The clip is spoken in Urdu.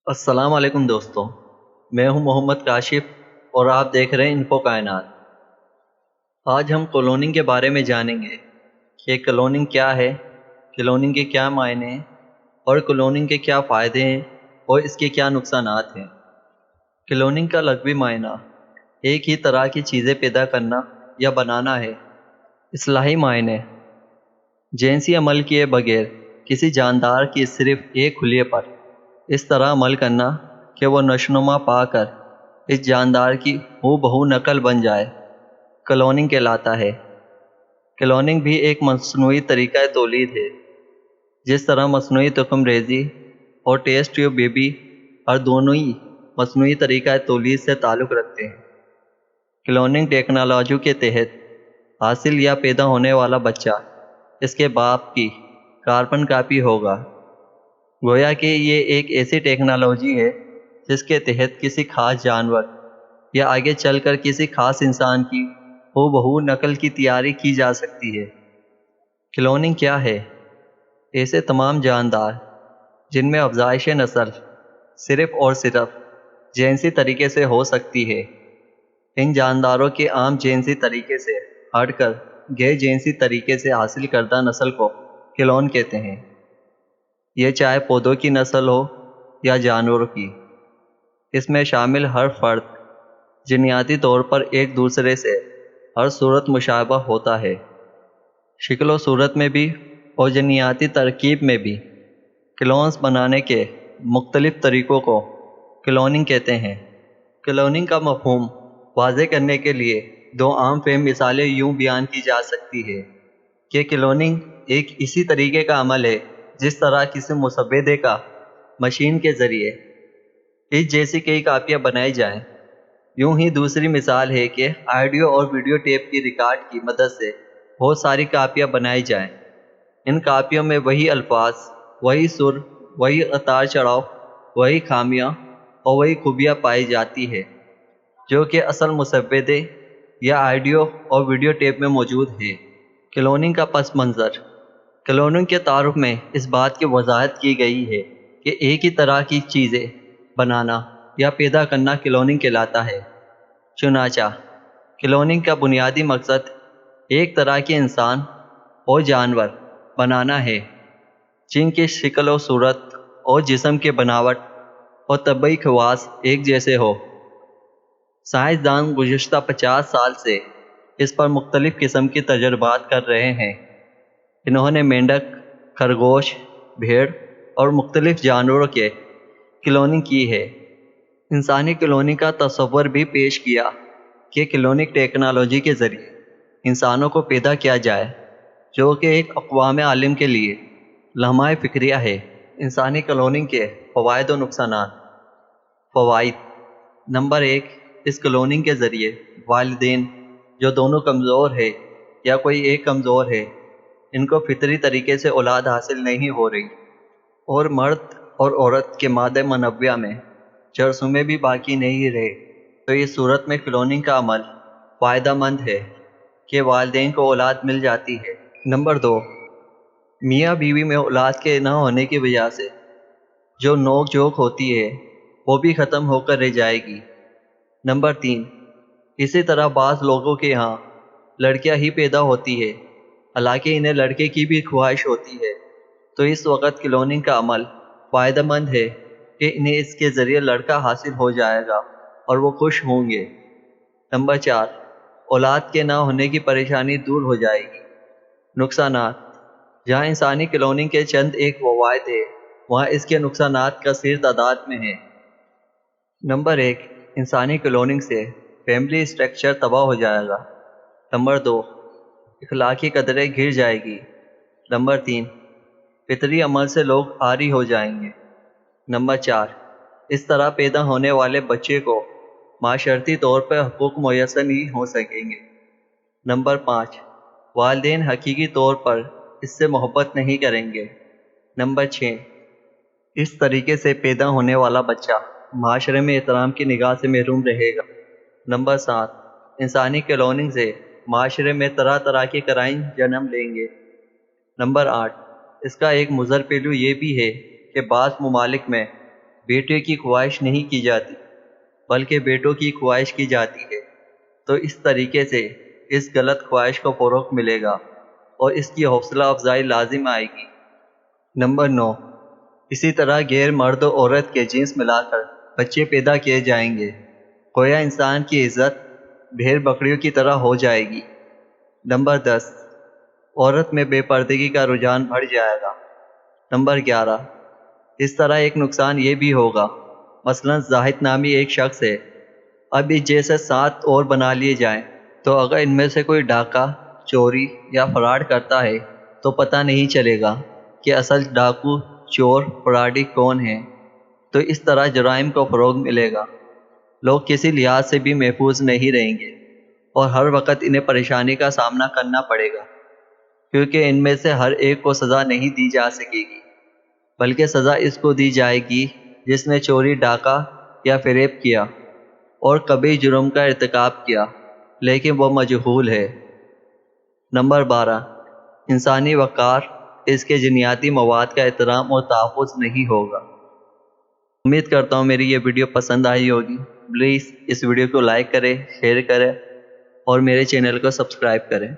السلام علیکم دوستوں، میں ہوں محمد کاشف اور آپ دیکھ رہے ہیں انفو کائنات۔ آج ہم کلوننگ کے بارے میں جانیں گے کہ کلوننگ کیا ہے، کلوننگ کے کیا معنی ہیں اور کلوننگ کے کیا فائدے ہیں اور اس کے کیا نقصانات ہیں۔ کلوننگ کا لغوی معنی ایک ہی طرح کی چیزیں پیدا کرنا یا بنانا ہے۔ اصطلاحی معنی جنسی عمل کیے بغیر کسی جاندار کی صرف ایک خلیے پر اس طرح عمل کرنا کہ وہ نشوونما پا کر اس جاندار کی ہو بہو نقل بن جائے، کلوننگ کہلاتا ہے۔ کلوننگ بھی ایک مصنوعی طریقہ تولید ہے۔ جس طرح مصنوعی تخم ریزی اور ٹیسٹ ٹیوب بیبی ہر دونوں ہی مصنوعی طریقہ تولید سے تعلق رکھتے ہیں۔ کلوننگ ٹیکنالوجی کے تحت حاصل یا پیدا ہونے والا بچہ اس کے باپ کی کاربن کاپی ہوگا۔ گویا کہ یہ ایک ایسی ٹیکنالوجی ہے جس کے تحت کسی خاص جانور یا آگے چل کر کسی خاص انسان کی ہو بہو نقل کی تیاری کی جا سکتی ہے۔ کلوننگ کیا ہے؟ ایسے تمام جاندار جن میں افزائش نسل صرف اور صرف جنسی طریقے سے ہو سکتی ہے، ان جانداروں کے عام جنسی طریقے سے ہٹ کر غیر جنسی طریقے سے حاصل کردہ نسل کو کلون کہتے ہیں۔ یہ چاہے پودوں کی نسل ہو یا جانوروں کی، اس میں شامل ہر فرد جینیاتی طور پر ایک دوسرے سے ہر صورت مشابہ ہوتا ہے، شکل و صورت میں بھی اور جینیاتی ترکیب میں بھی۔ کلونز بنانے کے مختلف طریقوں کو کلوننگ کہتے ہیں۔ کلوننگ کا مفہوم واضح کرنے کے لیے دو عام فہم مثالیں یوں بیان کی جا سکتی ہے کہ کلوننگ ایک اسی طریقے کا عمل ہے جس طرح کسی مسودے کا مشین کے ذریعے اس جیسی کئی کاپیاں بنائی جائیں۔ یوں ہی دوسری مثال ہے کہ آڈیو اور ویڈیو ٹیپ کی ریکارڈ کی مدد سے بہت ساری کاپیاں بنائی جائیں۔ ان کاپیوں میں وہی الفاظ، وہی سر، وہی اتار چڑھاؤ، وہی خامیاں اور وہی خوبیاں پائی جاتی ہے جو کہ اصل مسودے یا آڈیو اور ویڈیو ٹیپ میں موجود ہے۔ کلوننگ کا پس منظر۔ کلوننگ کے تعارف میں اس بات کی وضاحت کی گئی ہے کہ ایک ہی طرح کی چیزیں بنانا یا پیدا کرنا کلوننگ کہلاتا ہے۔ چنانچہ کلوننگ کا بنیادی مقصد ایک طرح کے انسان اور جانور بنانا ہے جن کی شکل و صورت اور جسم کی بناوٹ اور طبعی خواص ایک جیسے ہو۔ سائنسدان گزشتہ 50 سال سے اس پر مختلف قسم کی تجربات کر رہے ہیں۔ انہوں نے مینڈک، خرگوش، بھیڑ اور مختلف جانوروں کے کلوننگ کی ہے۔ انسانی کلوننگ کا تصور بھی پیش کیا کہ کلوننگ ٹیکنالوجی کے ذریعے انسانوں کو پیدا کیا جائے، جو کہ ایک اقوام عالم کے لیے لمحہ فکریہ ہے۔ انسانی کلوننگ کے فوائد و نقصانات۔ فوائد: نمبر 1، اس کلوننگ کے ذریعے والدین جو دونوں کمزور ہے یا کوئی ایک کمزور ہے، ان کو فطری طریقے سے اولاد حاصل نہیں ہو رہی، اور مرد اور عورت کے مادہ منوع میں جرثومے بھی باقی نہیں رہے، تو اس صورت میں کلوننگ کا عمل فائدہ مند ہے کہ والدین کو اولاد مل جاتی ہے۔ نمبر 2، میاں بیوی میں اولاد کے نہ ہونے کی وجہ سے جو نوک جھوک ہوتی ہے وہ بھی ختم ہو کر رہ جائے گی۔ نمبر 3، اسی طرح بعض لوگوں کے ہاں لڑکیاں ہی پیدا ہوتی ہے، حالانکہ انہیں لڑکے کی بھی خواہش ہوتی ہے، تو اس وقت کلوننگ کا عمل فائدہ مند ہے کہ انہیں اس کے ذریعے لڑکا حاصل ہو جائے گا اور وہ خوش ہوں گے۔ نمبر 4، اولاد کے نہ ہونے کی پریشانی دور ہو جائے گی۔ نقصانات۔ جہاں انسانی کلوننگ کے چند ایک فوائد ہیں، وہاں اس کے نقصانات کثیر تعداد میں ہیں۔ نمبر 1، انسانی کلوننگ سے فیملی اسٹرکچر تباہ ہو جائے گا۔ نمبر 2، اخلاقی قدریں گر جائے گی۔ نمبر 3، فطری عمل سے لوگ عاری ہو جائیں گے۔ نمبر 4، اس طرح پیدا ہونے والے بچے کو معاشرتی طور پر حقوق میسر نہیں ہو سکیں گے۔ نمبر 5، والدین حقیقی طور پر اس سے محبت نہیں کریں گے۔ نمبر 6، اس طریقے سے پیدا ہونے والا بچہ معاشرے میں احترام کی نگاہ سے محروم رہے گا۔ نمبر 7، انسانی کلوننگ سے معاشرے میں طرح طرح کے کرائم جنم لیں گے۔ نمبر 8، اس کا ایک مضر پہلو یہ بھی ہے کہ بعض ممالک میں بیٹے کی خواہش نہیں کی جاتی بلکہ بیٹوں کی خواہش کی جاتی ہے، تو اس طریقے سے اس غلط خواہش کو فروغ ملے گا اور اس کی حوصلہ افزائی لازم آئے گی۔ نمبر 9، اسی طرح غیر مرد و عورت کے جنس ملا کر بچے پیدا کیے جائیں گے، گویا انسان کی عزت بھیڑ بکریوں کی طرح ہو جائے گی۔ نمبر 10، عورت میں بے پردگی کا رجحان بڑھ جائے گا۔ نمبر 11، اس طرح ایک نقصان یہ بھی ہوگا، مثلا زاہد نامی ایک شخص ہے، اب اس جیسے 7 اور بنا لیے جائیں تو اگر ان میں سے کوئی ڈاکہ، چوری یا فراڈ کرتا ہے تو پتہ نہیں چلے گا کہ اصل ڈاکو، چور، فراڈی کون ہیں، تو اس طرح جرائم کو فروغ ملے گا۔ لوگ کسی لحاظ سے بھی محفوظ نہیں رہیں گے اور ہر وقت انہیں پریشانی کا سامنا کرنا پڑے گا، کیونکہ ان میں سے ہر ایک کو سزا نہیں دی جا سکے گی، بلکہ سزا اس کو دی جائے گی جس نے چوری، ڈاکہ یا فریب کیا اور کبھی جرم کا ارتکاب کیا لیکن وہ مجہول ہے۔ نمبر 12، انسانی وقار، اس کے جنیاتی مواد کا احترام اور تحفظ نہیں ہوگا۔ امید کرتا ہوں میری یہ ویڈیو پسند آئی ہوگی۔ پلیز اس ویڈیو کو لائک کریں، شیئر کریں اور میرے چینل کو سبسکرائب کریں۔